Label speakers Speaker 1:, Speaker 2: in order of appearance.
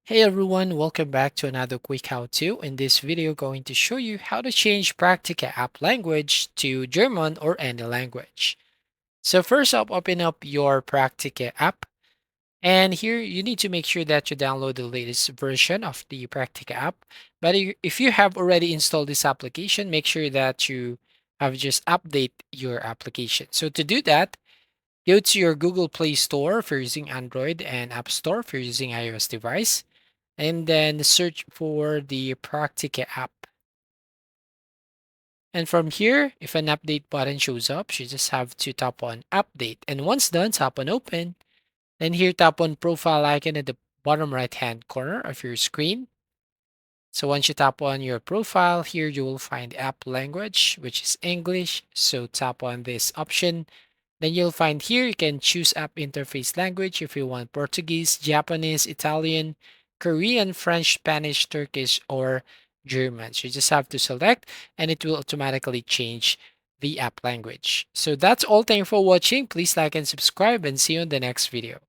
Speaker 1: Hey everyone, welcome back to another quick how-to. In this video, going to show you how to change Praktika app language to German or any language. So first up, open up your Praktika app. And here you need to make sure that you download the latest version of the Praktika app. But if you have already installed this application, make sure that you have just update your application. So to do that, go to your Google Play Store if you're using Android and App Store if you're using iOS device and then search for the Praktika app. And from here, if an update button shows up, you just have to tap on update. And once done, tap on open. Then here, tap on profile icon at the bottom right hand corner of your screen. So once you tap on your profile here, you will find app language, which is English. So tap on this option. Then you'll find here you can choose app interface language if you want Portuguese, Japanese, Italian, Korean, French, Spanish, Turkish, or German. So you just have to select and it will automatically change the app language. So that's all. Thank you for watching. Please like and subscribe and see you in the next video.